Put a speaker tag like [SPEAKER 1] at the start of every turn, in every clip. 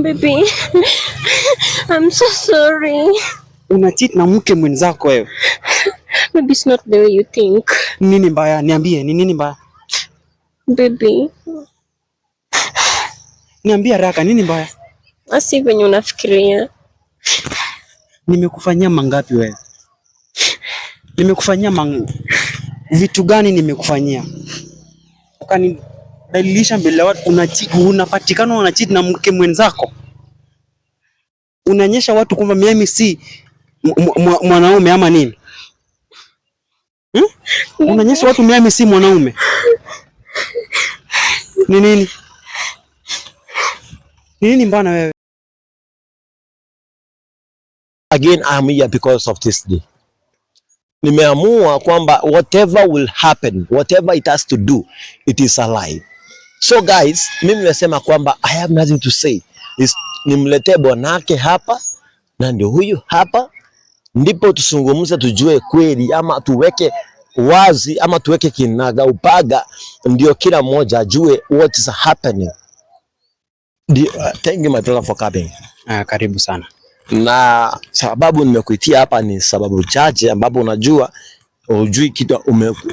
[SPEAKER 1] Baby, I'm so sorry.
[SPEAKER 2] Una cheat na mke mwenzako wewe.
[SPEAKER 1] Maybe it's not the way you think.
[SPEAKER 2] Nini mbaya? Niambie, ni nini mbaya?
[SPEAKER 1] Baby.
[SPEAKER 2] Niambie haraka, nini mbaya?
[SPEAKER 1] Asi venye unafikiria.
[SPEAKER 2] Nimekufanyia mangapi wewe? Nimekufanyia vitu gani nimekufanyia? Ukanidalilisha mbele ya watu unapatikana una cheat na mke mwenzako. Unaonyesha watu kwamba mimi si mwanaume ama nini? Unaonyesha watu mimi si mwanaume. Ni nini? Ni nini mbana wewe?
[SPEAKER 3] Again, I'm here because of this day. Nimeamua kwamba whatever will happen, whatever it has to do, it is alive. So guys, mimi nimesema kwamba I have nothing to say. Nimletee bwanake hapa na ndio huyu hapa, ndipo tusungumze tujue kweli, ama tuweke wazi, ama tuweke kinaga upaga, ndio kila mmoja ajue what is happening. Thank you my brother for coming.
[SPEAKER 2] Karibu sana.
[SPEAKER 3] Na sababu nimekuitia hapa ni sababu chache, ambapo unajua hujui kitu,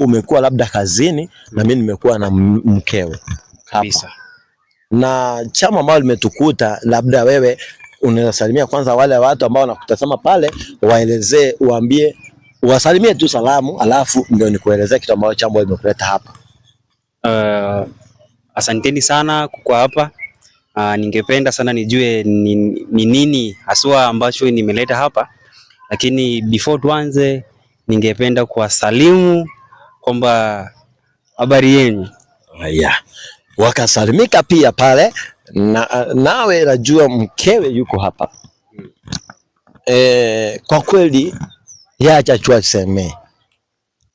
[SPEAKER 3] umekuwa labda kazini na mimi nimekuwa na mkewe
[SPEAKER 2] kabisa.
[SPEAKER 3] Na chama ambalo limetukuta, labda wewe unaweza salimia kwanza wale watu ambao wanakutazama pale, waelezee, uambie, wasalimie tu salamu, alafu ndio nikuelezea kitu ambacho chama limekuleta hapa.
[SPEAKER 2] Asanteni sana kwa hapa. Ningependa sana nijue ni nini haswa ambacho nimeleta hapa, lakini before tuanze ningependa kuwasalimu kwamba habari yenu.
[SPEAKER 3] Haya, wakasalimika pia pale, nawe najua mkewe yuko hapa. Kwa kweli yeye achachua seme,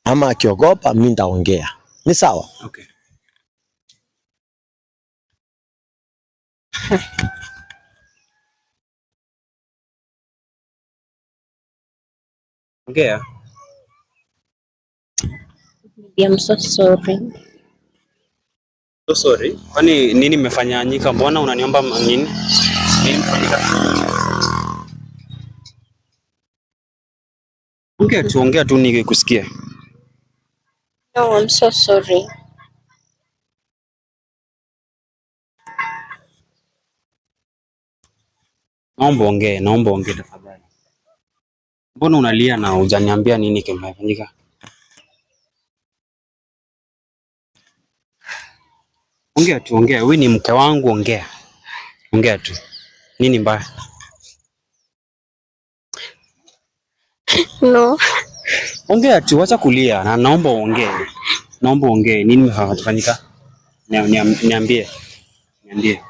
[SPEAKER 3] ama akiogopa mimi nitaongea, ni sawa?
[SPEAKER 2] Okay. Ongea.
[SPEAKER 1] I'm so sorry.
[SPEAKER 2] So sorry. Kwani nini nimefanyanyika? Mbona unaniomba nini? Nini mfanyika? Ongea tu nikusikie.
[SPEAKER 1] No, I'm so sorry.
[SPEAKER 2] Naomba ongea tafadhali. Mbona unalia na hujaniambia nini kimefanyika? Ongea tu, wewe ni mke wangu, ongea tu. Nini mbaya?
[SPEAKER 1] No.
[SPEAKER 2] Ongea tu, acha kulia, na naomba ongee. Nini kimefanyika? Niambie.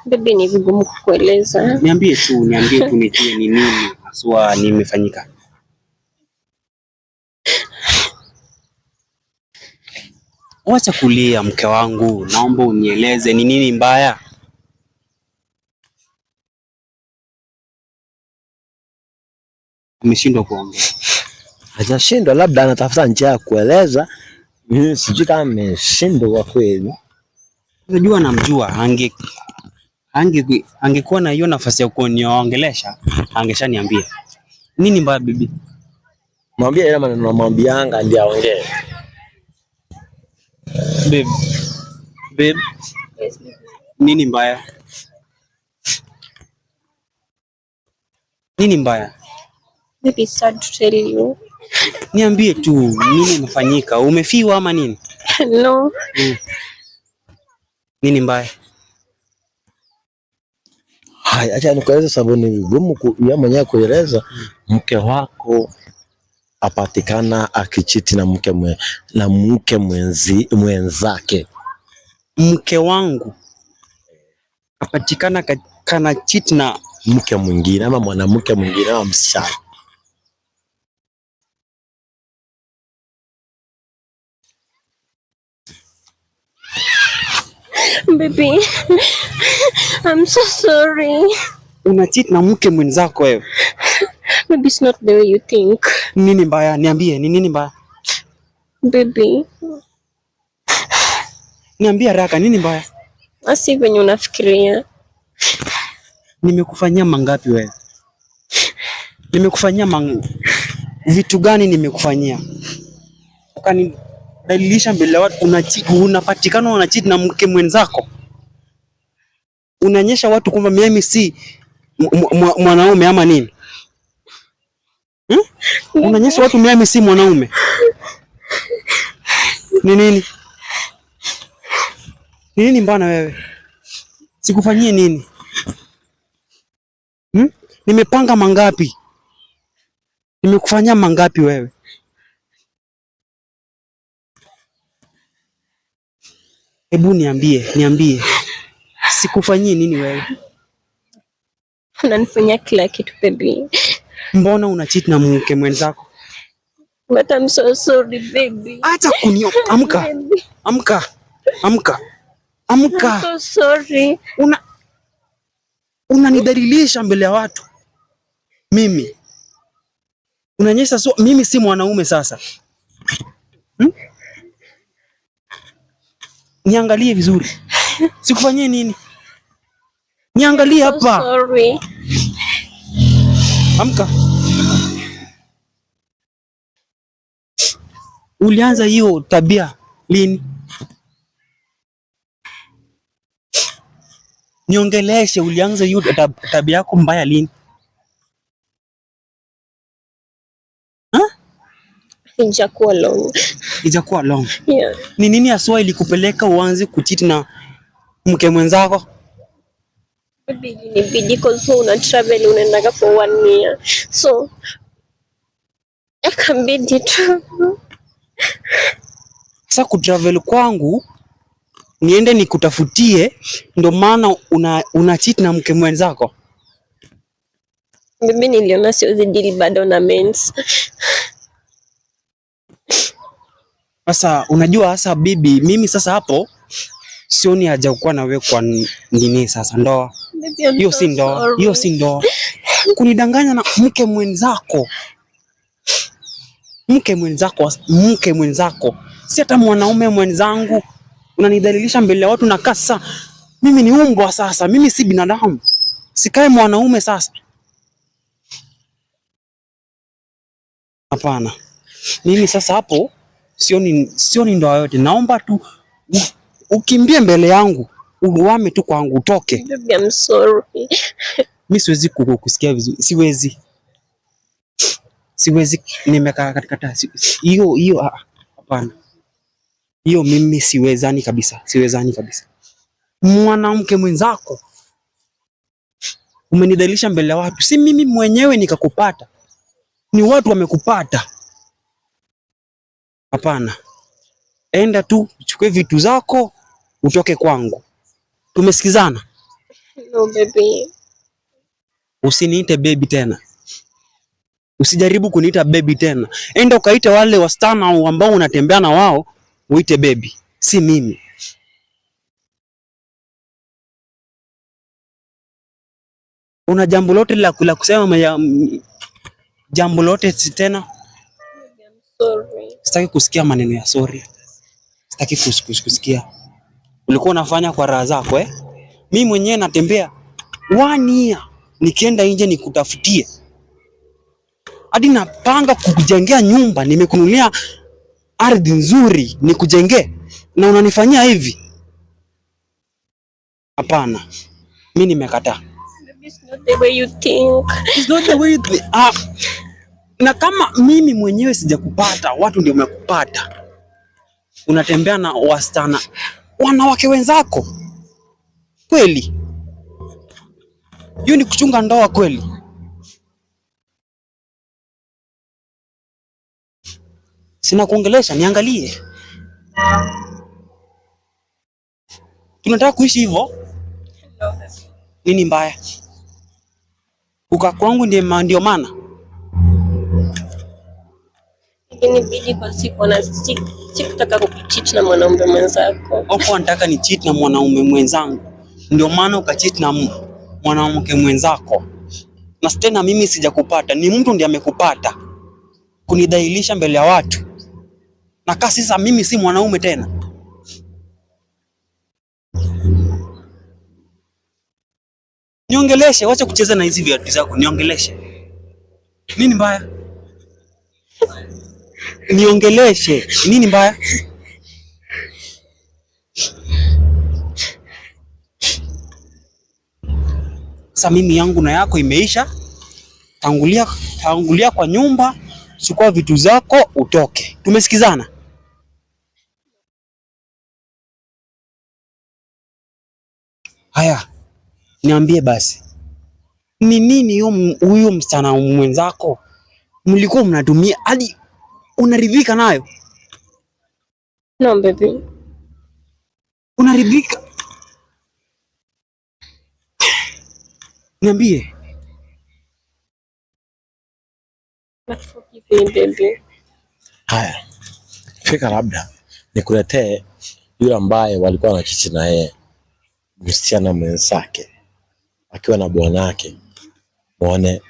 [SPEAKER 1] Baby, ni vigumu kukueleza.
[SPEAKER 2] Niambie tu nijue ni nini haswa nimefanyika. Wacha kulia mke wangu, naomba unieleze ni nini mbaya. Umeshindwa kuongea.
[SPEAKER 3] Hajashindwa, labda anatafuta njia ya kueleza. Mimi sijui kama ameshindwa kwa kweli.
[SPEAKER 2] Unajua namjua, angekuwa na hiyo nafasi ya kuniongelesha, angeshaniambia. Nini mbaya bibi?
[SPEAKER 3] Mwambie ile maneno namwambianga ndio aongee.
[SPEAKER 2] Babe.
[SPEAKER 1] Yes, baby.
[SPEAKER 2] Nini mbaya?
[SPEAKER 1] Baby, it's sad to tell you.
[SPEAKER 2] Niambie tu nini imefanyika? Umefiwa ama nini?
[SPEAKER 1] No.
[SPEAKER 2] Nini mbaya?
[SPEAKER 3] Hai, acha nikueleze sababu ni vigumu yeye mwenyewe kueleza. Mke wako apatikana akichiti na mke mwenzake.
[SPEAKER 2] Mke wangu apatikana kana chiti na
[SPEAKER 3] mke mwingine ama mwanamke mwingine ama msichana.
[SPEAKER 1] Baby, I'm so sorry.
[SPEAKER 2] Una cheat na mke mwenzako wewe.
[SPEAKER 1] Maybe it's not the way you think.
[SPEAKER 2] Nini mbaya? Niambie, ni nini mbaya?
[SPEAKER 1] Baby.
[SPEAKER 2] Niambie haraka, nini mbaya?
[SPEAKER 1] Asi venye unafikiria.
[SPEAKER 2] Nimekufanyia mangapi wewe? Nimekufanyia vitu gani nimekufanyia? Ukanidalilisha mbele ya watu, unapatikana una cheat na mke mwenzako. Unaonyesha watu kwamba mimi si mwanaume ama nini? Unaonyesha watu mimi si mwanaume. Ni nini? Ni nini mbana wewe? Sikufanyie nini? Nimepanga mangapi? Nimekufanyia mangapi wewe? Hebu niambie. Sikufanyie nini wewe?
[SPEAKER 1] Unanifanyia kila kitu baby.
[SPEAKER 2] Mbona una cheat na mke mwenzako?
[SPEAKER 1] But I'm so sorry baby.
[SPEAKER 2] Acha amka.
[SPEAKER 1] I'm so sorry.
[SPEAKER 2] Unanidhalilisha mbele ya watu. Mimi. Unanyesha mimi si mwanaume sasa. Niangalie vizuri. Sikufanyie nini? Niangalie hapa.
[SPEAKER 1] Sorry.
[SPEAKER 2] Amka. Ulianza hiyo tabia lini? Niongeleshe, ulianza hiyo tabia yako mbaya lini? Ijakuwa long.
[SPEAKER 1] Yeah.
[SPEAKER 2] Ni nini haswa ilikupeleka uanze kuchiti na mke mwenzako?
[SPEAKER 1] Baby, inibidi because una travel unaenda for 1 year. So ikabidi tu.
[SPEAKER 2] Sasa kutravel kwangu niende nikutafutie, ndo maana una cheat na mke mwenzako?
[SPEAKER 1] Baby, niliona siwezi deal bado na mens.
[SPEAKER 2] Sasa unajua sasa bibi, mimi sasa hapo sioni haja kuwa na wewe kwa nini sasa ndoa. Hiyo si ndoa, hiyo si ndoa. Kunidanganya na mke mwenzako. Mke mwenzako. Si hata mwanaume mwenzangu. Unanidhalilisha mbele ya watu na kasa. Mimi ni umbwa sasa, mimi si binadamu. Sikae mwanaume sasa. Hapana. Mimi sasa hapo sioni ndoa yote. Naomba tu ukimbie mbele yangu, uwame tu kwangu, utoke.
[SPEAKER 1] Baby, I'm sorry.
[SPEAKER 2] Mimi siwezi kukusikia vizuri. Siwezi nimekaa katika hiyo hapana. Hiyo mimi siwezani kabisa. Mwanamke mwenzako umenidhalilisha mbele ya watu. Si mimi mwenyewe nikakupata. Ni watu wamekupata. Hapana. Enda tu uchukue vitu zako utoke kwangu. Tumesikizana?
[SPEAKER 1] No baby.
[SPEAKER 2] Usiniite baby tena. Usijaribu kuniita baby tena. Enda ukaite wale wasichana ambao unatembea na wao uite baby. Si mimi. Una jambo lote la kusema jambo lote tena?
[SPEAKER 1] Sorry.
[SPEAKER 2] Sitaki kusikia maneno ya sorry. Sitaki kusikia. Ulikuwa unafanya kwa raha zako Mimi mwenyewe natembea 1 year nikienda nje nikutafutie. Hadi napanga kukujengea nyumba, nimekunulia ardhi nzuri nikujengee na unanifanyia hivi? Hapana. Mimi nimekataa.
[SPEAKER 1] It's not the way you think.
[SPEAKER 2] It's not the way you think. Na kama mimi mwenyewe sijakupata, watu ndio wamekupata. Unatembea na wasichana, wanawake wenzako. Kweli? Hiyo ni kuchunga ndoa kweli? Sina kuongelesha, niangalie. Tunataka kuishi hivyo? Nini mbaya? Uka kwangu ndio maana.
[SPEAKER 1] Inibidi kwa siku na sikutaka kukucheat na mwanaume mwenzako.
[SPEAKER 2] Hapo nataka ni cheat na mwanaume mwenzangu. Ndio maana ukacheat na mwanamke mwenzako. Na tena mimi sijakupata, ni mtu ndiye amekupata. Kunidhalilisha mbele ya watu. Na kasi sasa mimi si mwanaume tena. Niongeleshe, wacha kucheza na hizi viatu zako. Niongeleshe. Nini mbaya? Niongeleshe. Nini mbaya? Sasa mimi yangu na yako imeisha. Tangulia kwa nyumba, chukua vitu zako utoke. Tumesikizana? Haya, niambie basi. Ni nini huyo msichana mwenzako mlikuwa mnatumia hadi unaridhika nayo?
[SPEAKER 1] No baby.
[SPEAKER 2] Unaridhika? Niambie.
[SPEAKER 1] Baby.
[SPEAKER 3] Haya, fika labda nikuletee yule ambaye walikuwa wanachichi na yeye, msichana mwenzake akiwa na bwanake, muone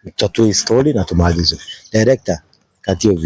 [SPEAKER 3] mtatue story na tumalize. Director, kati hiyo